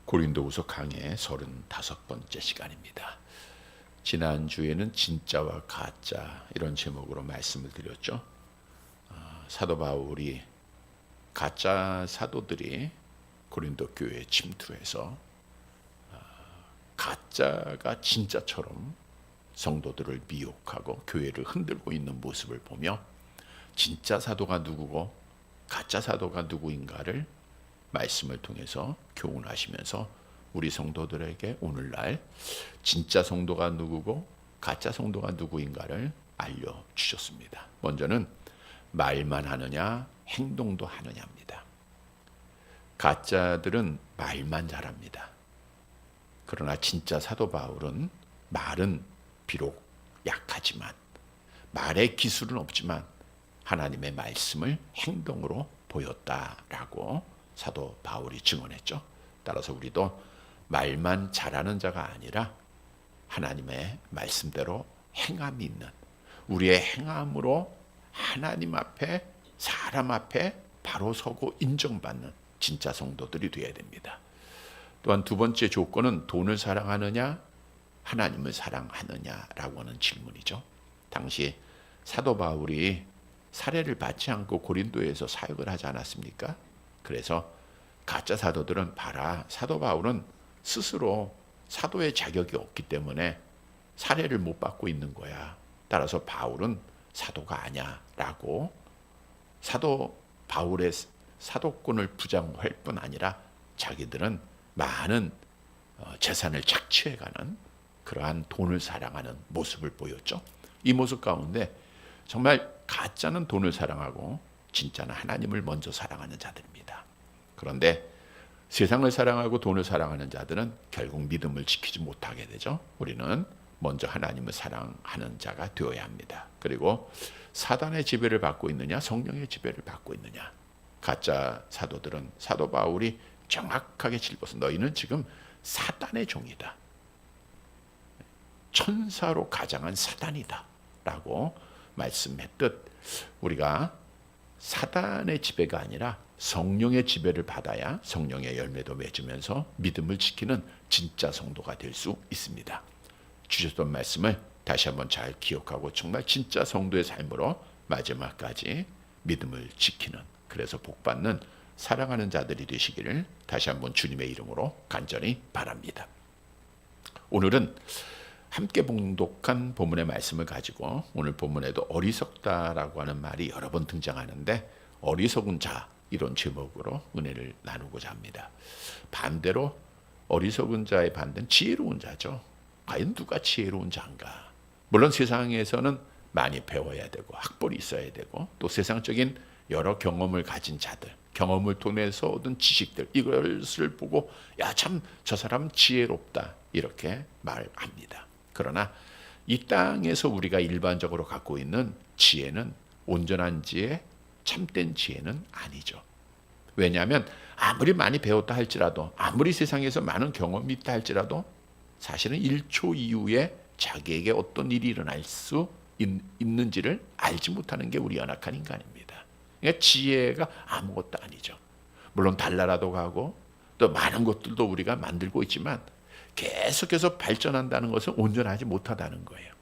고린도후서 강의 35번째 시간입니다. 지난주에는 진짜와 가짜 이런 제목으로 말씀을 드렸죠. 사도 바울이 가짜 사도들이 고린도 교회에 침투해서 가짜가 진짜처럼 성도들을 미혹하고 교회를 흔들고 있는 모습을 보며 진짜 사도가 누구고 가짜 사도가 누구인가를 말씀을 통해서 교훈하시면서 우리 성도들에게 오늘날 진짜 성도가 누구고 가짜 성도가 누구인가를 알려주셨습니다. 먼저는 말만 하느냐 행동도 하느냐입니다. 가짜들은 말만 잘합니다. 그러나 진짜 사도 바울은 말은 비록 약하지만 말의 기술은 없지만 하나님의 말씀을 행동으로 보였다라고 사도 바울이 증언했죠. 따라서 우리도 말만 잘하는 자가 아니라 하나님의 말씀대로 행함이 있는, 우리의 행함으로 하나님 앞에 사람 앞에 바로 서고 인정받는 진짜 성도들이 되어야 됩니다. 또한 두 번째 조건은 돈을 사랑하느냐 하나님을 사랑하느냐라고 하는 질문이죠. 당시 사도 바울이 살해를 받지 않고 고린도에서 사역을 하지 않았습니까? 그래서 가짜 사도들은 봐라, 사도 바울은 스스로 사도의 자격이 없기 때문에 살해를 못 받고 있는 거야. 따라서 바울은 사도가 아니야 라고 사도 바울의 사도권을 부정할 뿐 아니라 자기들은 많은 재산을 착취해가는 그러한 돈을 사랑하는 모습을 보였죠. 이 모습 가운데 정말 가짜는 돈을 사랑하고 진짜는 하나님을 먼저 사랑하는 자들입니다. 그런데 세상을 사랑하고 돈을 사랑하는 자들은 결국 믿음을 지키지 못하게 되죠. 우리는 먼저 하나님을 사랑하는 자가 되어야 합니다. 그리고 사단의 지배를 받고 있느냐 성령의 지배를 받고 있느냐. 가짜 사도들은 사도 바울이 정확하게 짚어서 너희는 지금 사단의 종이다. 천사로 가장한 사단이다 라고 말씀했듯 우리가 사단의 지배가 아니라 성령의 지배를 받아야 성령의 열매도 맺으면서 믿음을 지키는 진짜 성도가 될 수 있습니다. 주셨던 말씀을 다시 한번 잘 기억하고 정말 진짜 성도의 삶으로 마지막까지 믿음을 지키는, 그래서 복받는 사랑하는 자들이 되시기를 다시 한번 주님의 이름으로 간절히 바랍니다. 오늘은 함께 봉독한 본문의 말씀을 가지고 오늘 본문에도 어리석다라고 하는 말이 여러 번 등장하는데 어리석은 자 이런 제목으로 은혜를 나누고자 합니다. 반대로 어리석은 자의 반대는 지혜로운 자죠. 과연 누가 지혜로운 자인가? 물론 세상에서는 많이 배워야 되고 학벌이 있어야 되고 또 세상적인 여러 경험을 가진 자들, 경험을 통해서 얻은 지식들, 이것을 보고 야, 참 저 사람은 지혜롭다 이렇게 말합니다. 그러나 이 땅에서 우리가 일반적으로 갖고 있는 지혜는 온전한 지혜, 참된 지혜는 아니죠. 왜냐하면 아무리 많이 배웠다 할지라도 아무리 세상에서 많은 경험이 있다 할지라도 사실은 1초 이후에 자기에게 어떤 일이 일어날 수 있는지를 알지 못하는 게 우리 연약한 인간입니다. 그러니까 지혜가 아무것도 아니죠. 물론 달나라도 가고 또 많은 것들도 우리가 만들고 있지만 계속해서 발전한다는 것은 온전하지 못하다는 거예요.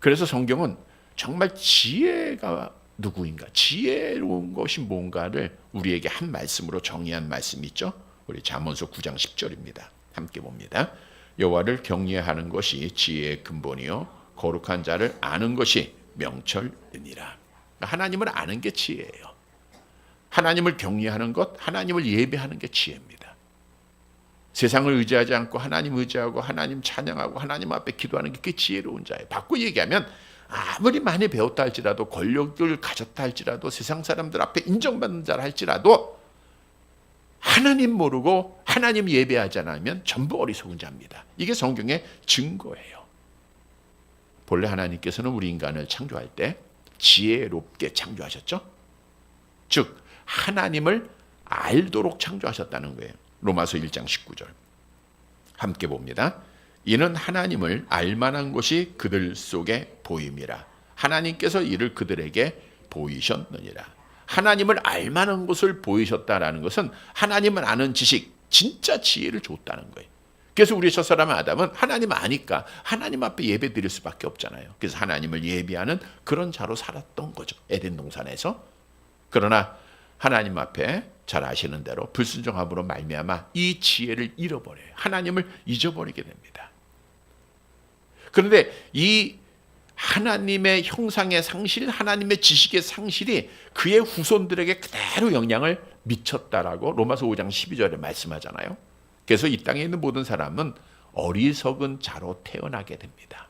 그래서 성경은 정말 지혜가 누구인가, 지혜로운 것이 뭔가를 우리에게 한 말씀으로 정의한 말씀이 있죠. 우리 잠언서 9장 10절입니다. 함께 봅니다. 여호와를 경외하는 것이 지혜의 근본이요 거룩한 자를 아는 것이 명철이니라. 하나님을 아는 게 지혜예요. 하나님을 경외하는 것, 하나님을 예배하는 게 지혜입니다. 세상을 의지하지 않고 하나님 의지하고 하나님 찬양하고 하나님 앞에 기도하는 게 그게 지혜로운 자예요. 바꾸고 얘기하면 아무리 많이 배웠다 할지라도 권력을 가졌다 할지라도 세상 사람들 앞에 인정받는 자라 할지라도 하나님 모르고 하나님 예배하지 않으면 전부 어리석은 자입니다. 이게 성경의 증거예요. 본래 하나님께서는 우리 인간을 창조할 때 지혜롭게 창조하셨죠. 즉 하나님을 알도록 창조하셨다는 거예요. 로마서 1장 19절 함께 봅니다. 이는 하나님을 알만한 것이 그들 속에 보임이라. 하나님께서 이를 그들에게 보이셨느니라. 하나님을 알만한 것을 보이셨다라는 것은 하나님을 아는 지식, 진짜 지혜를 줬다는 거예요. 그래서 우리 첫사람 아담은 하나님 아니까 하나님 앞에 예배 드릴 수밖에 없잖아요. 그래서 하나님을 예비하는 그런 자로 살았던 거죠. 에덴 동산에서. 그러나 하나님 앞에 잘 아시는 대로 불순종함으로 말미암아 이 지혜를 잃어버려요. 하나님을 잊어버리게 됩니다. 그런데 이 하나님의 형상의 상실, 하나님의 지식의 상실이 그의 후손들에게 그대로 영향을 미쳤다라고 로마서 5장 12절에 말씀하잖아요. 그래서 이 땅에 있는 모든 사람은 어리석은 자로 태어나게 됩니다.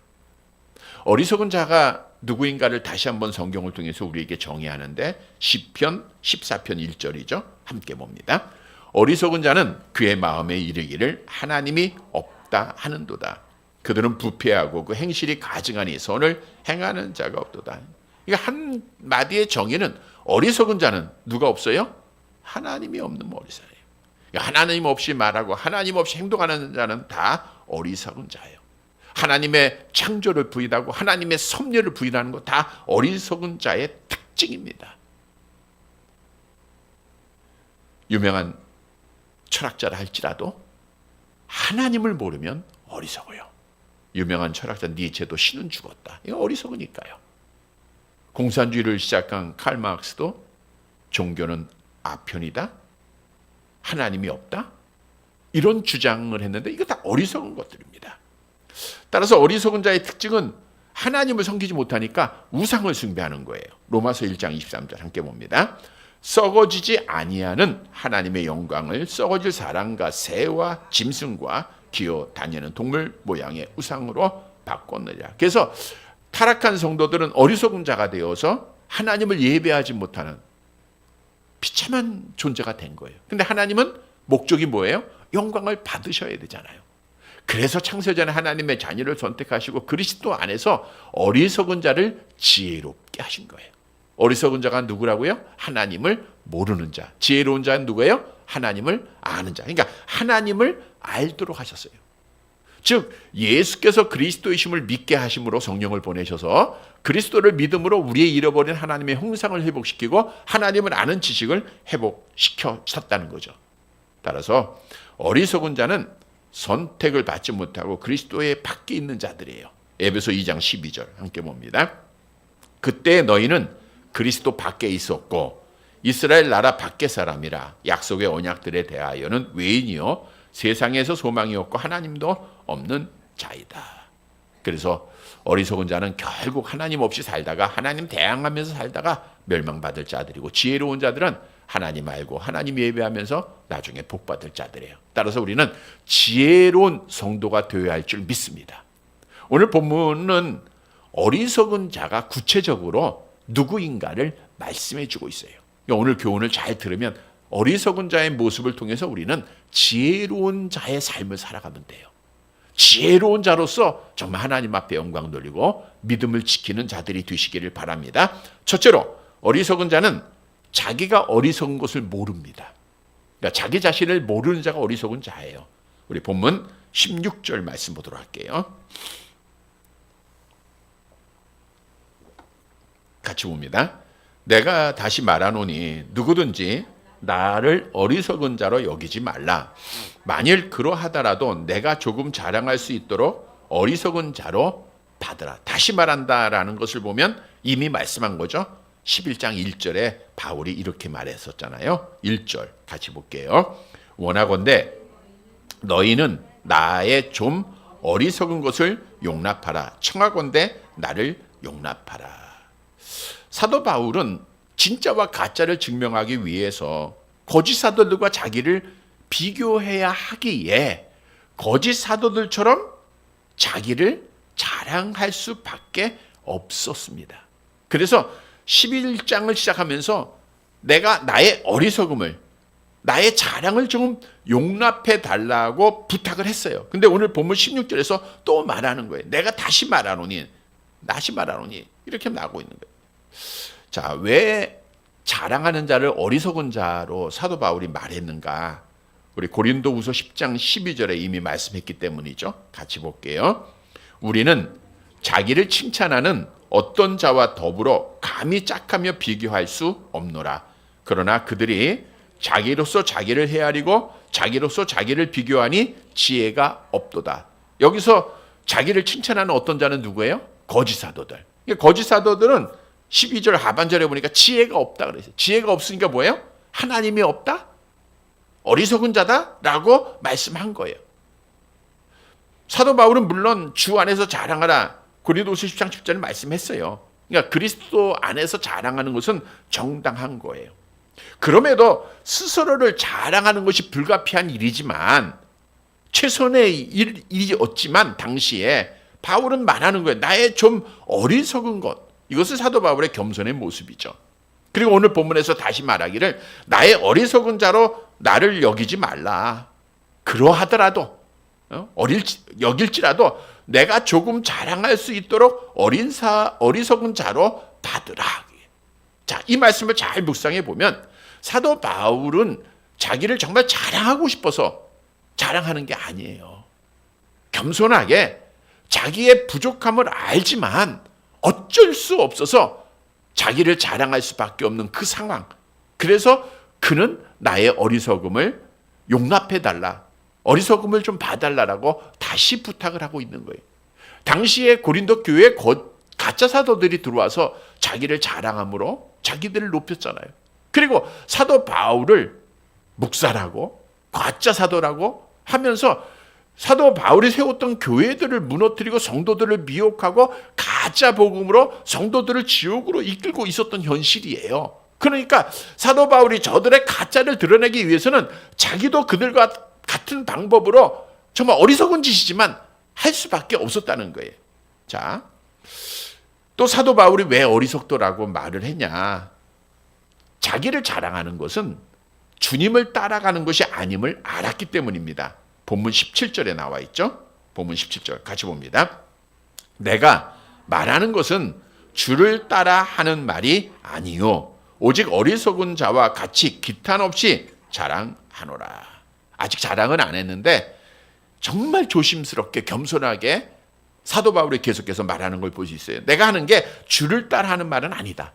어리석은 자가 누구인가를 다시 한번 성경을 통해서 우리에게 정의하는데 시편 14편 1절이죠. 함께 봅니다. 어리석은 자는 그의 마음에 이르기를 하나님이 없다 하는도다. 그들은 부패하고 그 행실이 가증하니 선을 행하는 자가 없도다. 그러니까 한 마디의 정의는 어리석은 자는 누가 없어요? 하나님이 없는 어리석어요. 하나님 없이 말하고 하나님 없이 행동하는 자는 다 어리석은 자예요. 하나님의 창조를 부인하고 하나님의 섭리를 부인하는 것 다 어리석은 자의 특징입니다. 유명한 철학자라 할지라도 하나님을 모르면 어리석어요. 유명한 철학자 니체도 신은 죽었다. 이거 어리석으니까요. 공산주의를 시작한 칼 마르크스도 종교는 아편이다. 하나님이 없다. 이런 주장을 했는데 이거 다 어리석은 것들입니다. 따라서 어리석은 자의 특징은 하나님을 섬기지 못하니까 우상을 숭배하는 거예요. 로마서 1장 23절 함께 봅니다. 썩어지지 아니하는 하나님의 영광을 썩어질 사람과 새와 짐승과 기어 다니는 동물 모양의 우상으로 바꿨느냐. 그래서 타락한 성도들은 어리석은 자가 되어서 하나님을 예배하지 못하는 비참한 존재가 된 거예요. 근데 하나님은 목적이 뭐예요? 영광을 받으셔야 되잖아요. 그래서 창세전에 하나님의 자녀를 선택하시고 그리스도 안에서 어리석은 자를 지혜롭게 하신 거예요. 어리석은 자가 누구라고요? 하나님을 모르는 자. 지혜로운 자는 누구예요? 하나님을 아는 자. 그러니까 하나님을 알도록 하셨어요. 즉 예수께서 그리스도이심을 믿게 하심으로 성령을 보내셔서 그리스도를 믿음으로 우리의 잃어버린 하나님의 형상을 회복시키고 하나님을 아는 지식을 회복시켜 셨다는 거죠. 따라서 어리석은 자는 선택을 받지 못하고 그리스도의 밖에 있는 자들이에요. 에베소 2장 12절 함께 봅니다. 그때 너희는 그리스도 밖에 있었고 이스라엘 나라 밖의 사람이라 약속의 언약들에 대하여는 외인이요 세상에서 소망이 없고 하나님도 없는 자이다. 그래서 어리석은 자는 결국 하나님 없이 살다가 하나님 대항하면서 살다가 멸망받을 자들이고 지혜로운 자들은 하나님 알고 하나님 예배하면서 나중에 복받을 자들이에요. 따라서 우리는 지혜로운 성도가 되어야 할 줄 믿습니다. 오늘 본문은 어리석은 자가 구체적으로 누구인가를 말씀해 주고 있어요. 오늘 교훈을 잘 들으면 어리석은 자의 모습을 통해서 우리는 지혜로운 자의 삶을 살아가면 돼요. 지혜로운 자로서 정말 하나님 앞에 영광 돌리고 믿음을 지키는 자들이 되시기를 바랍니다. 첫째로 어리석은 자는 자기가 어리석은 것을 모릅니다. 그러니까 자기 자신을 모르는 자가 어리석은 자예요. 우리 본문 16절 말씀 보도록 할게요. 같이 봅니다. 내가 다시 말하노니 누구든지 나를 어리석은 자로 여기지 말라. 만일 그러하더라도 내가 조금 자랑할 수 있도록 어리석은 자로 받으라. 다시 말한다라는 것을 보면 이미 말씀한 거죠. 11장 1절에 바울이 이렇게 말했었잖아요. 1절 같이 볼게요. 원하건대 너희는 나의 좀 어리석은 것을 용납하라. 청하건대 나를 용납하라. 사도 바울은 진짜와 가짜를 증명하기 위해서 거짓 사도들과 자기를 비교해야 하기에 거짓 사도들처럼 자기를 자랑할 수밖에 없었습니다. 그래서 11장을 시작하면서 내가 나의 어리석음을 나의 자랑을 좀 용납해 달라고 부탁을 했어요. 근데 오늘 본문 16절에서 또 말하는 거예요. 내가 다시 말하노니 이렇게 나오고 있는 거예요. 자, 왜 자랑하는 자를 어리석은 자로 사도 바울이 말했는가? 우리 고린도후서 10장 12절에 이미 말씀했기 때문이죠. 같이 볼게요. 우리는 자기를 칭찬하는 어떤 자와 더불어 감히 짝하며 비교할 수 없노라. 그러나 그들이 자기로서 자기를 헤아리고 자기로서 자기를 비교하니 지혜가 없도다. 여기서 자기를 칭찬하는 어떤 자는 누구예요? 거짓 사도들. 거짓 사도들은 12절 하반절에 보니까 지혜가 없다 그랬어요. 지혜가 없으니까 뭐예요? 하나님이 없다? 어리석은 자다라고 말씀한 거예요. 사도 바울은 물론 주 안에서 자랑하라. 고린도후서 10장 10절에 말씀했어요. 그러니까 그리스도 안에서 자랑하는 것은 정당한 거예요. 그럼에도 스스로를 자랑하는 것이 불가피한 일이지만 최선의 일이었지만 당시에 바울은 말하는 거예요. 나의 좀 어리석은 것. 이것은 사도 바울의 겸손의 모습이죠. 그리고 오늘 본문에서 다시 말하기를 나의 어리석은 자로 나를 여기지 말라. 그러하더라도 여길지라도 내가 조금 자랑할 수 있도록 어리석은 자로 받으라. 자, 이 말씀을 잘 묵상해 보면 사도 바울은 자기를 정말 자랑하고 싶어서 자랑하는 게 아니에요. 겸손하게 자기의 부족함을 알지만 어쩔 수 없어서 자기를 자랑할 수밖에 없는 그 상황. 그래서 그는 나의 어리석음을 용납해달라. 어리석음을 좀 봐달라고 다시 부탁을 하고 있는 거예요. 당시에 고린도 교회에 가짜 사도들이 들어와서 자기를 자랑함으로 자기들을 높였잖아요. 그리고 사도 바울을 묵사라고 가짜 사도라고 하면서 사도 바울이 세웠던 교회들을 무너뜨리고 성도들을 미혹하고 가짜 복음으로 성도들을 지옥으로 이끌고 있었던 현실이에요. 그러니까 사도 바울이 저들의 가짜를 드러내기 위해서는 자기도 그들과 같은 방법으로 정말 어리석은 짓이지만 할 수밖에 없었다는 거예요. 자, 또 사도 바울이 왜 어리석도라고 말을 했냐? 자기를 자랑하는 것은 주님을 따라가는 것이 아님을 알았기 때문입니다. 본문 17절에 나와 있죠. 본문 17절 같이 봅니다. 내가 말하는 것은 주를 따라 하는 말이 아니요 오직 어리석은 자와 같이 기탄 없이 자랑하노라. 아직 자랑은 안 했는데 정말 조심스럽게 겸손하게 사도 바울이 계속해서 말하는 걸 볼 수 있어요. 내가 하는 게 주를 따라 하는 말은 아니다.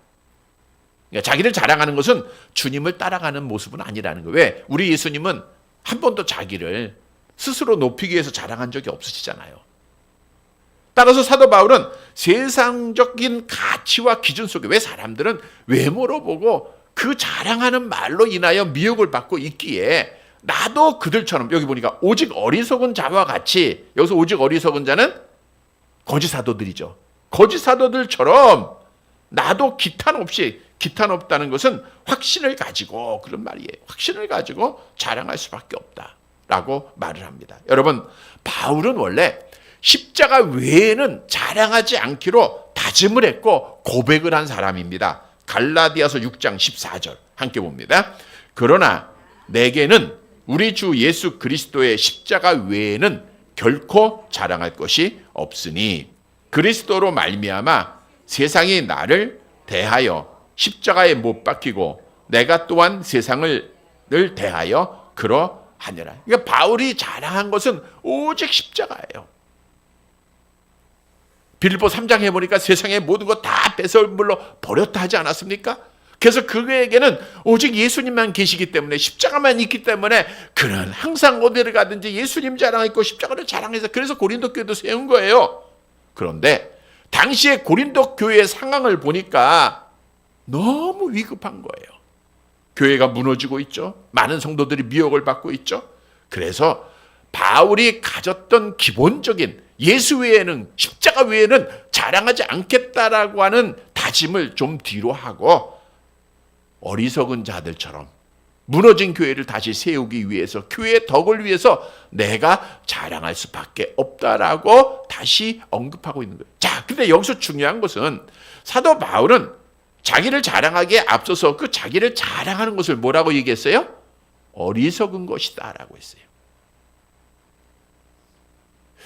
그러니까 자기를 자랑하는 것은 주님을 따라가는 모습은 아니라는 거예요. 왜? 우리 예수님은 한 번도 자기를 스스로 높이기 위해서 자랑한 적이 없으시잖아요. 따라서 사도 바울은 세상적인 가치와 기준 속에 왜 사람들은 외모로 보고 그 자랑하는 말로 인하여 미혹을 받고 있기에 나도 그들처럼 여기 보니까 오직 어리석은 자와 같이 여기서 오직 어리석은 자는 거짓 사도들이죠. 거짓 사도들처럼 나도 기탄 없다는 것은 확신을 가지고 그런 말이에요. 확신을 가지고 자랑할 수밖에 없다라고 말을 합니다. 여러분 바울은 원래 십자가 외에는 자랑하지 않기로 다짐을 했고 고백을 한 사람입니다. 갈라디아서 6장 14절 함께 봅니다. 그러나 내게는 우리 주 예수 그리스도의 십자가 외에는 결코 자랑할 것이 없으니 그리스도로 말미암아 세상이 나를 대하여 십자가에 못 박히고 내가 또한 세상을 대하여 그러하니라. 그러니까 바울이 자랑한 것은 오직 십자가예요. 빌립보 3장 해보니까 세상의 모든 것 다 배설물로 버렸다 하지 않았습니까? 그래서 그에게는 오직 예수님만 계시기 때문에 십자가만 있기 때문에 그는 항상 어디를 가든지 예수님 자랑했고 십자가를 자랑해서 그래서 고린도 교회도 세운 거예요. 그런데 당시에 고린도 교회의 상황을 보니까 너무 위급한 거예요. 교회가 무너지고 있죠. 많은 성도들이 미혹을 받고 있죠. 그래서 바울이 가졌던 기본적인 예수 외에는 십자가 외에는 자랑하지 않겠다라고 하는 다짐을 좀 뒤로 하고 어리석은 자들처럼 무너진 교회를 다시 세우기 위해서 교회의 덕을 위해서 내가 자랑할 수밖에 없다라고 다시 언급하고 있는 거예요. 자, 근데 여기서 중요한 것은 사도 바울은 자기를 자랑하기에 앞서서 그 자기를 자랑하는 것을 뭐라고 얘기했어요? 어리석은 것이다라고 했어요.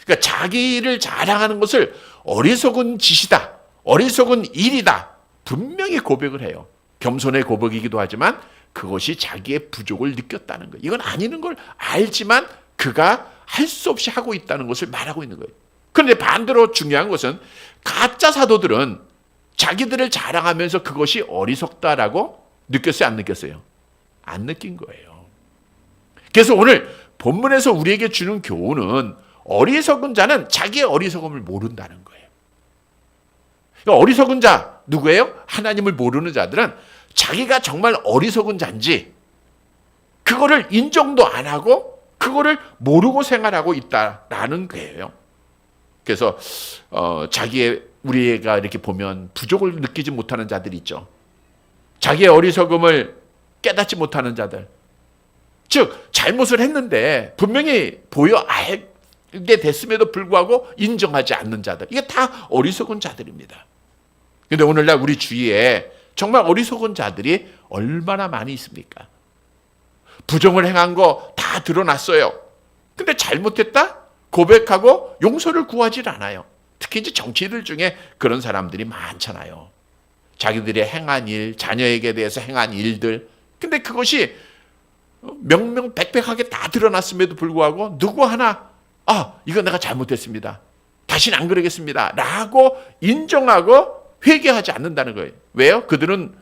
그러니까 자기를 자랑하는 것을 어리석은 짓이다, 어리석은 일이다 분명히 고백을 해요. 겸손의 고백이기도 하지만 그것이 자기의 부족을 느꼈다는 거예요. 이건 아니는 걸 알지만 그가 할 수 없이 하고 있다는 것을 말하고 있는 거예요. 그런데 반대로 중요한 것은 가짜 사도들은 자기들을 자랑하면서 그것이 어리석다라고 느꼈어요? 안 느꼈어요? 안 느낀 거예요. 그래서 오늘 본문에서 우리에게 주는 교훈은 어리석은 자는 자기의 어리석음을 모른다는 거예요. 어리석은 자 누구예요? 하나님을 모르는 자들은 자기가 정말 어리석은 자인지 그거를 인정도 안 하고 그거를 모르고 생활하고 있다라는 거예요. 그래서 우리가 이렇게 보면 부족을 느끼지 못하는 자들이 있죠. 자기의 어리석음을 깨닫지 못하는 자들. 즉 잘못을 했는데 분명히 알게 됐음에도 불구하고 인정하지 않는 자들. 이게 다 어리석은 자들입니다. 그런데 오늘날 우리 주위에 정말 어리석은 자들이 얼마나 많이 있습니까? 부정을 행한 거 다 드러났어요. 근데 잘못했다? 고백하고 용서를 구하질 않아요. 특히 이제 정치인들 중에 그런 사람들이 많잖아요. 자기들이 행한 일, 자녀에게 대해서 행한 일들. 근데 그것이 명명백백하게 다 드러났음에도 불구하고 누구 하나 이거 내가 잘못했습니다. 다시는 안 그러겠습니다. 라고 인정하고 회개하지 않는다는 거예요. 왜요? 그들은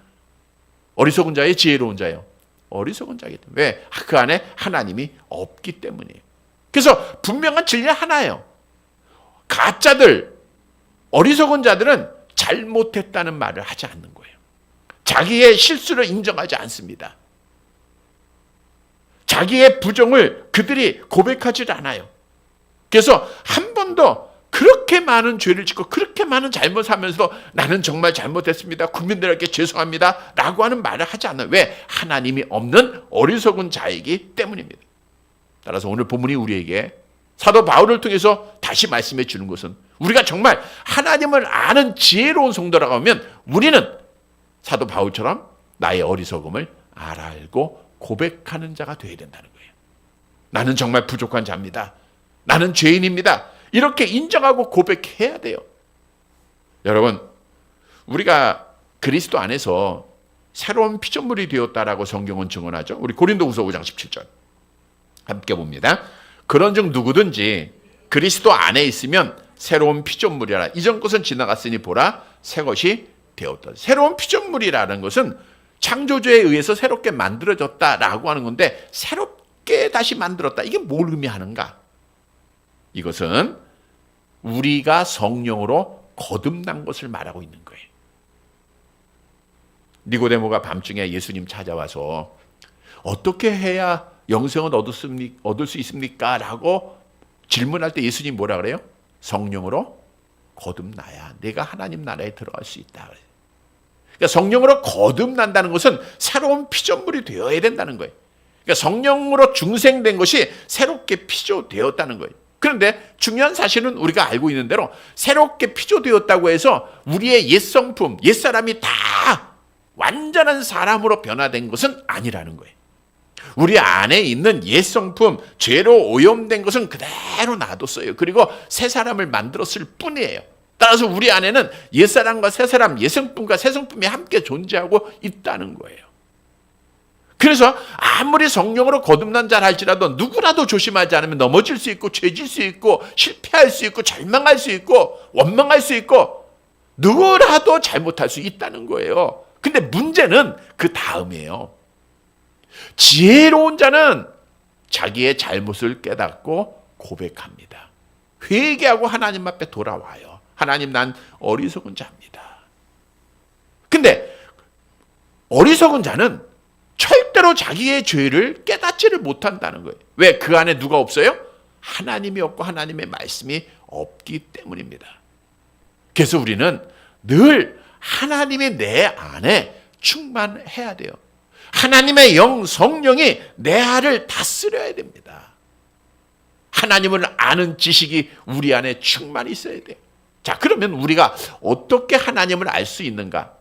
어리석은 자예요? 지혜로운 자예요? 어리석은 자이기 때문에. 왜? 그 안에 하나님이 없기 때문이에요. 그래서 분명한 진리 하나예요. 가짜들, 어리석은 자들은 잘못했다는 말을 하지 않는 거예요. 자기의 실수를 인정하지 않습니다. 자기의 부정을 그들이 고백하지 않아요. 그래서 한 번도 그렇게 많은 죄를 짓고 그렇게 많은 잘못하면서도 나는 정말 잘못했습니다. 국민들에게 죄송합니다. 라고 하는 말을 하지 않아요. 왜? 하나님이 없는 어리석은 자이기 때문입니다. 따라서 오늘 본문이 우리에게 사도 바울을 통해서 다시 말씀해 주는 것은 우리가 정말 하나님을 아는 지혜로운 성도라고 하면 우리는 사도 바울처럼 나의 어리석음을 알고 고백하는 자가 되어야 된다는 거예요. 나는 정말 부족한 자입니다. 나는 죄인입니다. 이렇게 인정하고 고백해야 돼요. 여러분, 우리가 그리스도 안에서 새로운 피조물이 되었다라고 성경은 증언하죠. 우리 고린도후서 5장 17절 함께 봅니다. 그런즉 누구든지 그리스도 안에 있으면 새로운 피조물이라. 이전 것은 지나갔으니 보라 새 것이 되었다. 새로운 피조물이라는 것은 창조주에 의해서 새롭게 만들어졌다라고 하는 건데 새롭게 다시 만들었다. 이게 뭘 의미하는가? 이것은 우리가 성령으로 거듭난 것을 말하고 있는 거예요. 니고데모가 밤중에 예수님 찾아와서 어떻게 해야 영생을 얻을 수 있습니까? 라고 질문할 때 예수님 뭐라 그래요? 성령으로 거듭나야 내가 하나님 나라에 들어갈 수 있다. 그러니까 성령으로 거듭난다는 것은 새로운 피조물이 되어야 된다는 거예요. 그러니까 성령으로 중생된 것이 새롭게 피조되었다는 거예요. 그런데 중요한 사실은 우리가 알고 있는 대로 새롭게 피조되었다고 해서 우리의 옛성품, 옛사람이 다 완전한 사람으로 변화된 것은 아니라는 거예요. 우리 안에 있는 옛성품, 죄로 오염된 것은 그대로 놔뒀어요. 그리고 새 사람을 만들었을 뿐이에요. 따라서 우리 안에는 옛사람과 새사람, 옛성품과 새성품이 함께 존재하고 있다는 거예요. 그래서 아무리 성령으로 거듭난 자라 할지라도 누구라도 조심하지 않으면 넘어질 수 있고 죄질 수 있고 실패할 수 있고 절망할 수 있고 원망할 수 있고 누구라도 잘못할 수 있다는 거예요. 근데 문제는 그 다음이에요. 지혜로운 자는 자기의 잘못을 깨닫고 고백합니다. 회개하고 하나님 앞에 돌아와요. 하나님, 난 어리석은 자입니다. 근데 어리석은 자는 절대로 자기의 죄를 깨닫지를 못한다는 거예요. 왜? 그 안에 누가 없어요? 하나님이 없고 하나님의 말씀이 없기 때문입니다. 그래서 우리는 늘 하나님이 내 안에 충만해야 돼요. 하나님의 영, 성령이 내 안을 다스려야 됩니다. 하나님을 아는 지식이 우리 안에 충만히 있어야 돼요. 자, 그러면 우리가 어떻게 하나님을 알 수 있는가?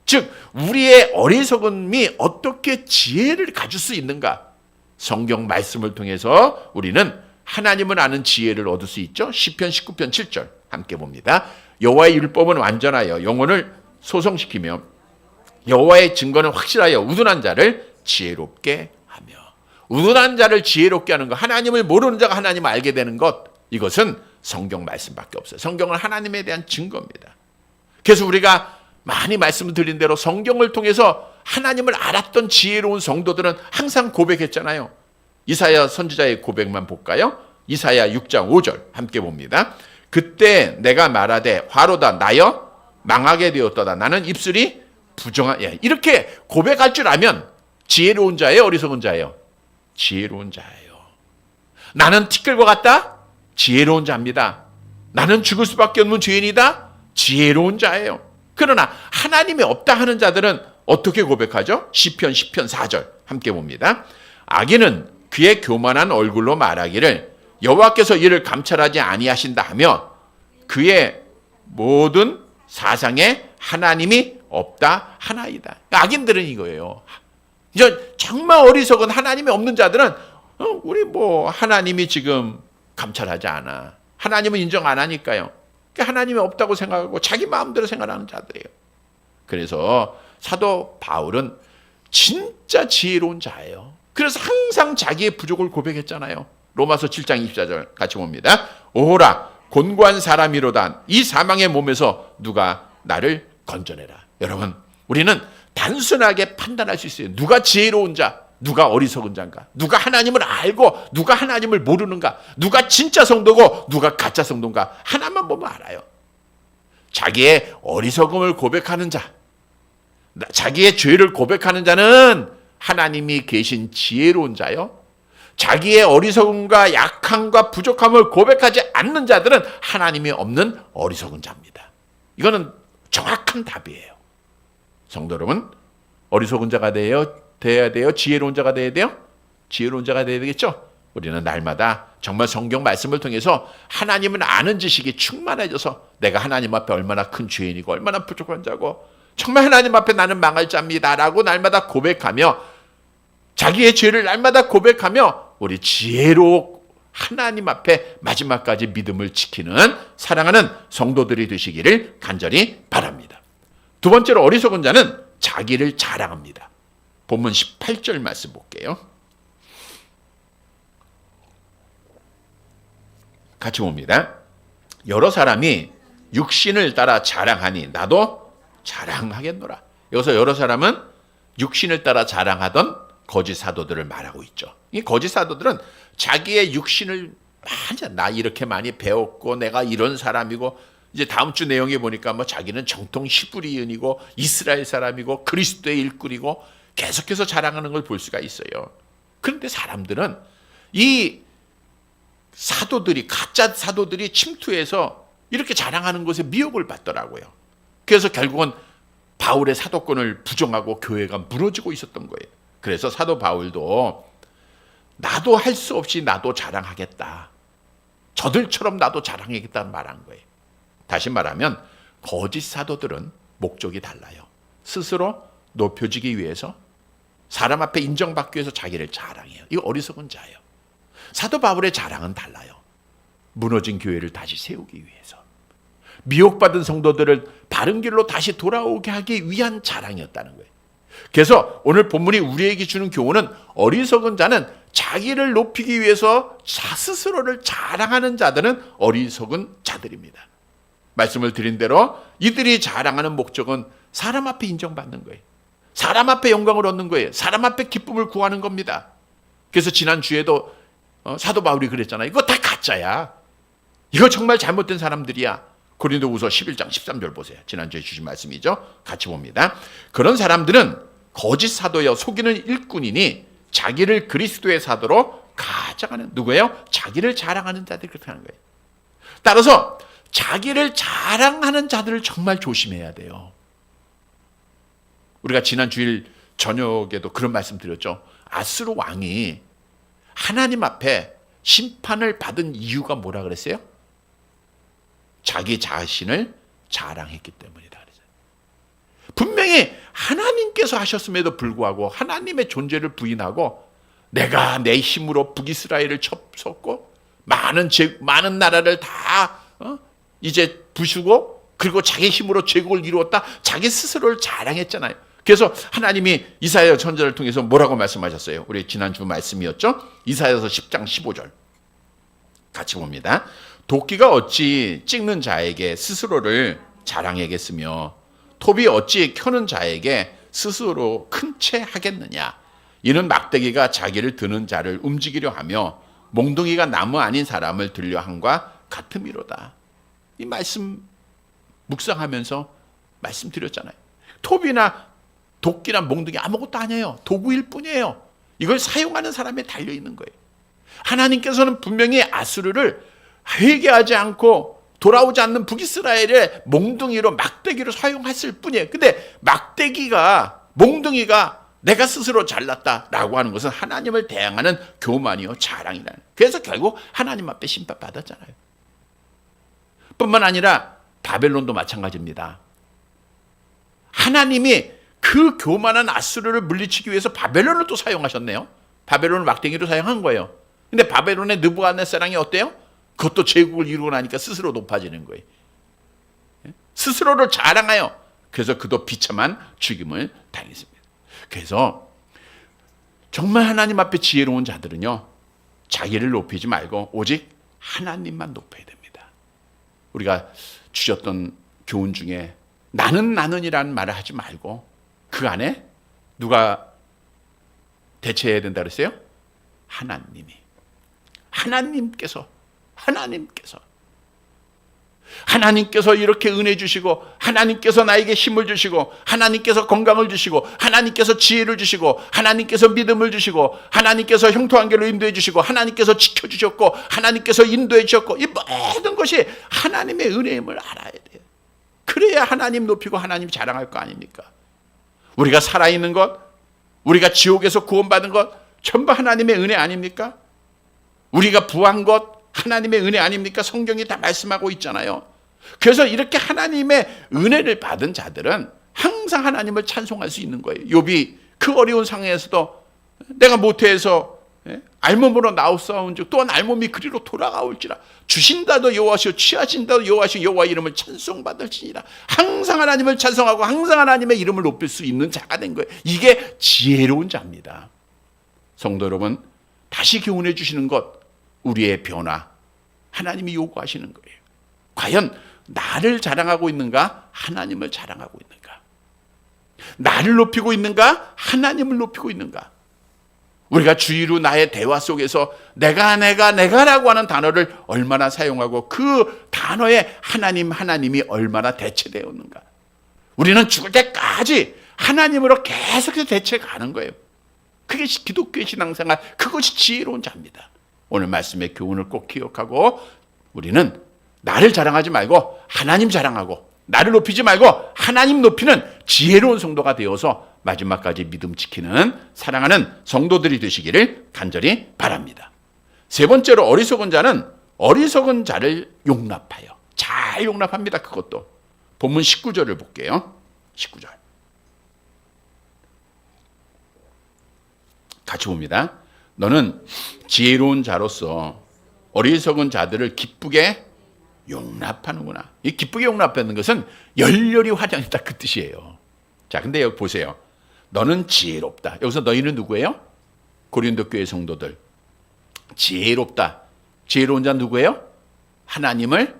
즉 우리의 어리석음이 어떻게 지혜를 가질 수 있는가? 성경 말씀을 통해서 우리는 하나님을 아는 지혜를 얻을 수 있죠. 시편 19편 7절 함께 봅니다. 여호와의 율법은 완전하여 영혼을 소성시키며 여호와의 증거는 확실하여 우둔한 자를 지혜롭게 하며. 우둔한 자를 지혜롭게 하는 것, 하나님을 모르는 자가 하나님을 알게 되는 것, 이것은 성경 말씀밖에 없어요. 성경은 하나님에 대한 증거입니다. 그래서 우리가 많이 말씀을 드린 대로 성경을 통해서 하나님을 알았던 지혜로운 성도들은 항상 고백했잖아요. 이사야 선지자의 고백만 볼까요? 이사야 6장 5절 함께 봅니다. 그때 내가 말하되 화로다 나여 망하게 되었도다. 나는 입술이 부정한, 이렇게 고백할 줄 알면 지혜로운 자예요, 어리석은 자예요? 지혜로운 자예요. 나는 티끌과 같다? 지혜로운 자입니다. 나는 죽을 수밖에 없는 죄인이다? 지혜로운 자예요. 그러나 하나님이 없다 하는 자들은 어떻게 고백하죠? 시편 10편 4절 함께 봅니다. 악인은 그의 교만한 얼굴로 말하기를 여호와께서 이를 감찰하지 아니하신다 하며 그의 모든 사상에 하나님이 없다 하나이다. 악인들은 이거예요. 정말 어리석은 하나님이 없는 자들은 우리 하나님이 지금 감찰하지 않아. 하나님은 인정 안 하니까요. 하나님이 없다고 생각하고 자기 마음대로 생각하는 자들이에요. 그래서 사도 바울은 진짜 지혜로운 자예요. 그래서 항상 자기의 부족을 고백했잖아요. 로마서 7장 24절 같이 봅니다. 오호라 곤고한 사람이로다. 이 사망의 몸에서 누가 나를 건져내라. 여러분, 우리는 단순하게 판단할 수 있어요. 누가 지혜로운 자, 누가 어리석은 자인가, 누가 하나님을 알고 누가 하나님을 모르는가, 누가 진짜 성도고 누가 가짜 성도인가 하나만 보면 알아요. 자기의 어리석음을 고백하는 자, 자기의 죄를 고백하는 자는 하나님이 계신 지혜로운 자요. 자기의 어리석음과 약함과 부족함을 고백하지 않는 자들은 하나님이 없는 어리석은 자입니다. 이거는 정확한 답이에요. 성도 여러분, 어리석은 자가 돼야 돼요? 지혜로운 자가 돼야 돼요? 지혜로운 자가 돼야 되겠죠? 우리는 날마다 정말 성경 말씀을 통해서 하나님을 아는 지식이 충만해져서 내가 하나님 앞에 얼마나 큰 죄인이고 얼마나 부족한 자고 정말 하나님 앞에 나는 망할 자입니다 라고 날마다 고백하며 자기의 죄를 날마다 고백하며 우리 지혜로 하나님 앞에 마지막까지 믿음을 지키는 사랑하는 성도들이 되시기를 간절히 바랍니다. 두 번째로 어리석은 자는 자기를 자랑합니다. 본문 18절 말씀 볼게요. 같이 봅니다. 여러 사람이 육신을 따라 자랑하니 나도 자랑하겠노라. 여기서 여러 사람은 육신을 따라 자랑하던 거짓 사도들을 말하고 있죠. 이 거짓 사도들은 자기의 육신을 나 이렇게 많이 배웠고 내가 이런 사람이고 이제 다음 주 내용에 보니까 자기는 정통 히브리인이고 이스라엘 사람이고 그리스도의 일꾼이고 계속해서 자랑하는 걸 볼 수가 있어요. 그런데 사람들은 이 사도들이 가짜 사도들이 침투해서 이렇게 자랑하는 것에 미혹을 받더라고요. 그래서 결국은 바울의 사도권을 부정하고 교회가 무너지고 있었던 거예요. 그래서 사도 바울도 나도 할 수 없이 나도 자랑하겠다. 저들처럼 나도 자랑하겠다는 말한 거예요. 다시 말하면 거짓 사도들은 목적이 달라요. 스스로 높여지기 위해서 사람 앞에 인정받기 위해서 자기를 자랑해요. 이거 어리석은 자예요. 사도 바울의 자랑은 달라요. 무너진 교회를 다시 세우기 위해서 미혹받은 성도들을 바른 길로 다시 돌아오게 하기 위한 자랑이었다는 거예요. 그래서 오늘 본문이 우리에게 주는 교훈은 어리석은 자는 자기를 높이기 위해서 스스로를 자랑하는 자들은 어리석은 자들입니다. 말씀을 드린 대로 이들이 자랑하는 목적은 사람 앞에 인정받는 거예요. 사람 앞에 영광을 얻는 거예요. 사람 앞에 기쁨을 구하는 겁니다. 그래서 지난주에도 사도 바울이 그랬잖아요. 이거 다 가짜야. 이거 정말 잘못된 사람들이야. 고린도후서 11장 13절 보세요. 지난주에 주신 말씀이죠. 같이 봅니다. 그런 사람들은 거짓 사도여 속이는 일꾼이니 자기를 그리스도의 사도로 가져가는 누구예요? 자기를 자랑하는 자들이 그렇게 하는 거예요. 따라서 자기를 자랑하는 자들을 정말 조심해야 돼요. 우리가 지난 주일 저녁에도 그런 말씀 드렸죠. 아수르 왕이 하나님 앞에 심판을 받은 이유가 뭐라 그랬어요? 자기 자신을 자랑했기 때문이다. 분명히 하나님께서 하셨음에도 불구하고 하나님의 존재를 부인하고 내가 내 힘으로 북이스라엘을 쳤었고 많은 나라를 다 이제 부수고 그리고 자기 힘으로 제국을 이루었다. 자기 스스로를 자랑했잖아요. 그래서 하나님이 이사야 선지자를 통해서 뭐라고 말씀하셨어요? 우리 지난주 말씀이었죠. 이사야서 10장 15절 같이 봅니다. 도끼가 어찌 찍는 자에게 스스로를 자랑하겠으며 톱이 어찌 켜는 자에게 스스로 큰 채 하겠느냐. 이는 막대기가 자기를 드는 자를 움직이려 하며 몽둥이가 나무 아닌 사람을 들려 함과 같음이로다. 이 말씀 묵상하면서 말씀드렸잖아요. 톱이나 도끼나 몽둥이 아무것도 아니에요. 도구일 뿐이에요. 이걸 사용하는 사람에 달려있는 거예요. 하나님께서는 분명히 아수르를 회개하지 않고 돌아오지 않는 북이스라엘의 몽둥이로 막대기로 사용했을 뿐이에요. 근데 막대기가 몽둥이가 내가 스스로 잘났다라고 하는 것은 하나님을 대항하는 교만이요 자랑이라는. 그래서 결국 하나님 앞에 심판받았잖아요. 뿐만 아니라 바벨론도 마찬가지입니다. 하나님이 그 교만한 아수르를 물리치기 위해서 바벨론을 또 사용하셨네요. 바벨론을 막대기로 사용한 거예요. 근데 바벨론의 느부갓네살이 어때요? 그것도 제국을 이루고 나니까 스스로 높아지는 거예요. 스스로를 자랑하여 그래서 그도 비참한 죽임을 당했습니다. 그래서 정말 하나님 앞에 지혜로운 자들은요, 자기를 높이지 말고 오직 하나님만 높여야 됩니다. 우리가 주셨던 교훈 중에 나는이라는 말을 하지 말고 그 안에 누가 대체해야 된다 그랬어요? 하나님께서 이렇게 은혜 주시고, 하나님께서 나에게 힘을 주시고, 하나님께서 건강을 주시고, 하나님께서 지혜를 주시고, 하나님께서 믿음을 주시고, 하나님께서 형통한결로 인도해 주시고, 하나님께서 지켜주셨고, 하나님께서 인도해 주셨고, 이 모든 것이 하나님의 은혜임을 알아야 돼요. 그래야 하나님 높이고 하나님 자랑할 거 아닙니까? 우리가 살아있는 것, 우리가 지옥에서 구원받은 것 전부 하나님의 은혜 아닙니까? 우리가 부한 것 하나님의 은혜 아닙니까? 성경이 다 말씀하고 있잖아요. 그래서 이렇게 하나님의 은혜를 받은 자들은 항상 하나님을 찬송할 수 있는 거예요. 욥이 그 어려운 상황에서도 내가 모태에서 알몸으로 나오사온 즉 또한 알몸이 그리로 돌아가올지라 주신다도 여호와시오 취하신다도 여호와시오 여호와 이름을 찬송받을지니라. 항상 하나님을 찬송하고 항상 하나님의 이름을 높일 수 있는 자가 된 거예요. 이게 지혜로운 자입니다. 성도 여러분, 다시 교훈해 주시는 것, 우리의 변화, 하나님이 요구하시는 거예요. 과연 나를 자랑하고 있는가? 하나님을 자랑하고 있는가? 나를 높이고 있는가? 하나님을 높이고 있는가? 우리가 주의로 나의 대화 속에서 내가라고 하는 단어를 얼마나 사용하고 그 단어에 하나님이 얼마나 대체되었는가? 우리는 죽을 때까지 하나님으로 계속해서 대체가는 거예요. 그게 기독교의 신앙생활, 그것이 지혜로운 자입니다. 오늘 말씀의 교훈을 꼭 기억하고 우리는 나를 자랑하지 말고 하나님 자랑하고 나를 높이지 말고 하나님 높이는 지혜로운 성도가 되어서 마지막까지 믿음 지키는 사랑하는 성도들이 되시기를 간절히 바랍니다. 세 번째로 어리석은 자는 어리석은 자를 용납하여. 잘 용납합니다. 그것도. 본문 19절을 볼게요. 19절. 같이 봅니다. 너는 지혜로운 자로서 어리석은 자들을 기쁘게 용납하는구나. 이 기쁘게 용납하는 것은 열렬히 환영했다 그 뜻이에요. 자, 근데 여기 보세요. 너는 지혜롭다. 여기서 너희는 누구예요? 고린도 교회 성도들. 지혜롭다. 지혜로운 자 누구예요? 하나님을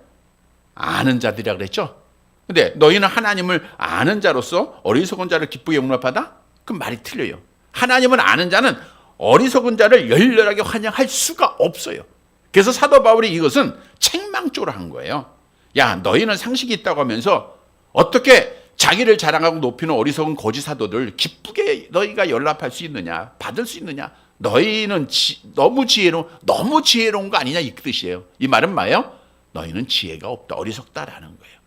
아는 자들이라고 그랬죠. 근데 너희는 하나님을 아는 자로서 어리석은 자를 기쁘게 용납하다? 그럼 말이 틀려요. 하나님을 아는 자는 어리석은 자를 열렬하게 환영할 수가 없어요. 그래서 사도 바울이 이것은 책망조로 한 거예요. 야, 너희는 상식이 있다고 하면서 어떻게 자기를 자랑하고 높이는 어리석은 거짓 사도들 기쁘게 너희가 연락할 수 있느냐, 받을 수 있느냐? 너희는 너무 지혜로운 거 아니냐 이 뜻이에요. 이 말은 뭐예요? 너희는 지혜가 없다, 어리석다라는 거예요.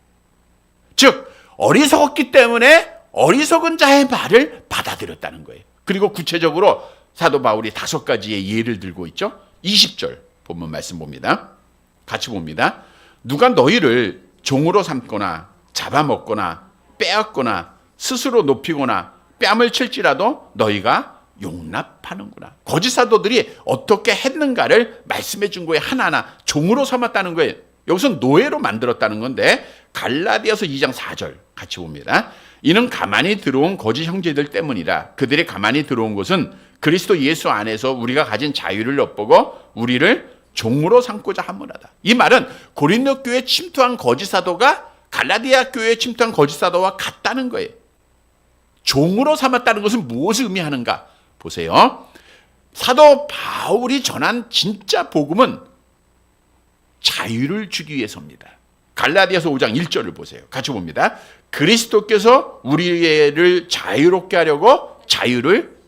즉 어리석었기 때문에 어리석은 자의 말을 받아들였다는 거예요. 그리고 구체적으로 사도 바울이 5가지의 예를 들고 있죠. 20절 본문 말씀 봅니다. 같이 봅니다. 누가 너희를 종으로 삼거나 잡아먹거나 빼앗거나 스스로 높이거나 뺨을 칠지라도 너희가 용납하는구나. 거짓 사도들이 어떻게 했는가를 말씀해 준 거예요. 하나하나 종으로 삼았다는 거예요. 여기서 노예로 만들었다는 건데 갈라디아서 2장 4절 같이 봅니다. 이는 가만히 들어온 거짓 형제들 때문이라. 그들이 가만히 들어온 것은 그리스도 예수 안에서 우리가 가진 자유를 엿보고 우리를 종으로 삼고자 함이라다. 이 말은 고린도 교회에 침투한 거짓 사도가 갈라디아 교회에 침투한 거짓 사도와 같다는 거예요. 종으로 삼았다는 것은 무엇을 의미하는가? 보세요. 사도 바울이 전한 진짜 복음은 자유를 주기 위해서입니다. 갈라디아서 5장 1절을 보세요. 같이 봅니다. 그리스도께서 우리를 자유롭게 하려고 자유를,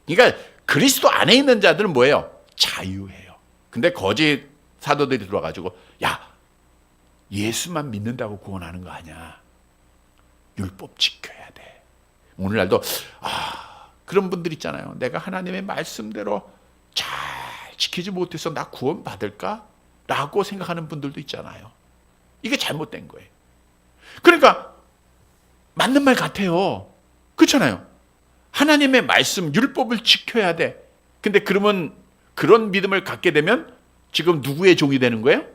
그러니까 그리스도 안에 있는 자들은 뭐예요? 자유해요. 근데 거짓 사도들이 들어와가지고 야, 예수만 믿는다고 구원하는 거 아니야. 율법 지켜야 돼. 오늘날도 그런 분들 있잖아요. 내가 하나님의 말씀대로 잘 지키지 못해서 나 구원 받을까? 라고 생각하는 분들도 있잖아요. 이게 잘못된 거예요. 그러니까 맞는 말 같아요. 그렇잖아요. 하나님의 말씀, 율법을 지켜야 돼. 근데 그러면 그런 믿음을 갖게 되면 지금 누구의 종이 되는 거예요?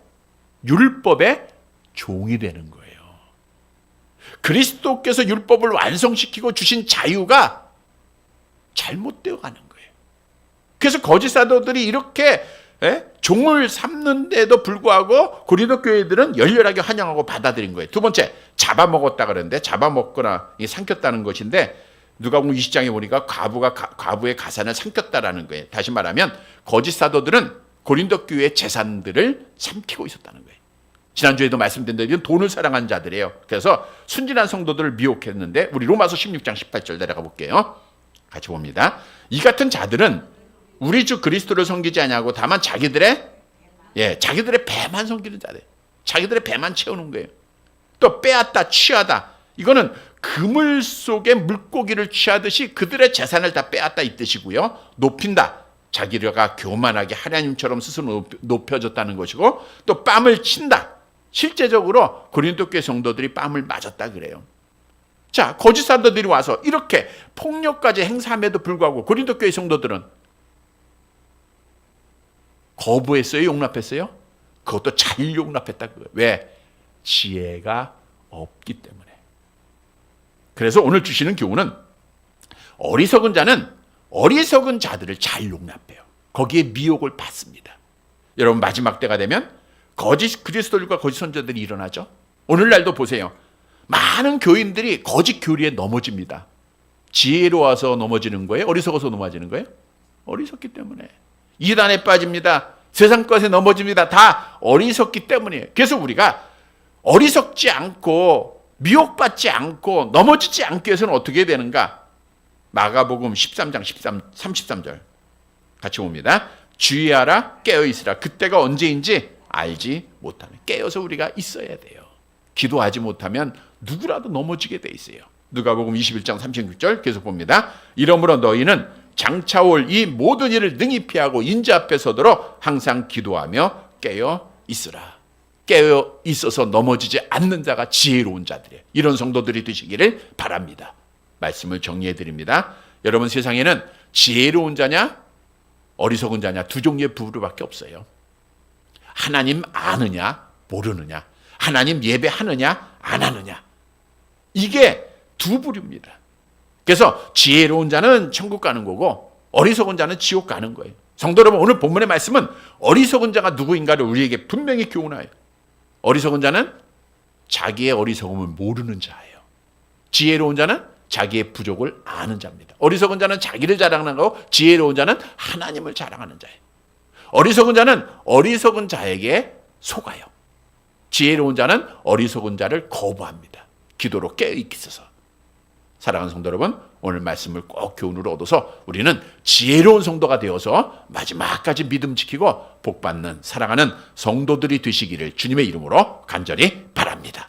율법의 종이 되는 거예요. 그리스도께서 율법을 완성시키고 주신 자유가 잘못되어 가는 거예요. 그래서 거짓 사도들이 이렇게 종을 삼는데도 불구하고 고린도 교회들은 열렬하게 환영하고 받아들인 거예요. 두 번째, 잡아먹었다 그러는데, 잡아먹거나 삼켰다는 것인데, 누가복음 20장에 보니까 과부의 가산을 삼켰다라는 거예요. 다시 말하면 거짓 사도들은 고린도 교회의 재산들을 삼키고 있었다는 거예요. 지난주에도 말씀드린 대로 돈을 사랑하는 자들이에요. 그래서 순진한 성도들을 미혹했는데, 우리 로마서 16장 18절 내려가 볼게요. 같이 봅니다. 이 같은 자들은 우리 주 그리스도를 섬기지 아니하고 다만 자기들의 배만 섬기는 자들, 자기들의 배만 채우는 거예요. 또 빼앗다 취하다, 이거는 그물 속에 물고기를 취하듯이 그들의 재산을 다 빼앗다 이 뜻이고요. 높인다, 자기가 교만하게 하나님처럼 스스로 높여졌다는 것이고, 또 뺨을 친다, 실제적으로 고린도 교회 성도들이 뺨을 맞았다 그래요. 자, 거짓 사도들이 와서 이렇게 폭력까지 행사함에도 불구하고 고린도 교회 성도들은 거부했어요? 용납했어요? 그것도 잘 용납했다. 왜? 지혜가 없기 때문에. 그래서 오늘 주시는 교훈은 어리석은 자는 어리석은 자들을 잘 용납해요. 거기에 미혹을 받습니다. 여러분, 마지막 때가 되면 거짓 그리스도들과 거짓 선지자들이 일어나죠. 오늘날도 보세요. 많은 교인들이 거짓 교리에 넘어집니다. 지혜로워서 넘어지는 거예요? 어리석어서 넘어지는 거예요? 어리석기 때문에. 이단에 빠집니다. 세상 것에 넘어집니다. 다 어리석기 때문이에요. 그래서 우리가 어리석지 않고 미혹받지 않고 넘어지지 않기 위해서는 어떻게 되는가? 마가복음 13장 33절 같이 봅니다. 주의하라, 깨어있으라. 그때가 언제인지 알지 못하면. 깨어서 우리가 있어야 돼요. 기도하지 못하면 누구라도 넘어지게 돼 있어요. 누가복음 21장 36절 계속 봅니다. 이러므로 너희는 장차 올 이 모든 일을 능히 피하고 인자 앞에 서도록 항상 기도하며 깨어 있으라. 깨어 있어서 넘어지지 않는 자가 지혜로운 자들이에요. 이런 성도들이 되시기를 바랍니다. 말씀을 정리해 드립니다. 여러분, 세상에는 지혜로운 자냐 어리석은 자냐 두 종류의 부류밖에 없어요. 하나님 아느냐 모르느냐, 하나님 예배하느냐 안 하느냐, 이게 두 부류입니다. 그래서 지혜로운 자는 천국 가는 거고 어리석은 자는 지옥 가는 거예요. 성도 여러분, 오늘 본문의 말씀은 어리석은 자가 누구인가를 우리에게 분명히 교훈해요. 어리석은 자는 자기의 어리석음을 모르는 자예요. 지혜로운 자는 자기의 부족을 아는 자입니다. 어리석은 자는 자기를 자랑하는 거고 지혜로운 자는 하나님을 자랑하는 자예요. 어리석은 자는 어리석은 자에게 속아요. 지혜로운 자는 어리석은 자를 거부합니다. 기도로 깨어있어서. 사랑하는 성도 여러분, 오늘 말씀을 꼭 교훈으로 얻어서 우리는 지혜로운 성도가 되어서 마지막까지 믿음 지키고 복받는 사랑하는 성도들이 되시기를 주님의 이름으로 간절히 바랍니다.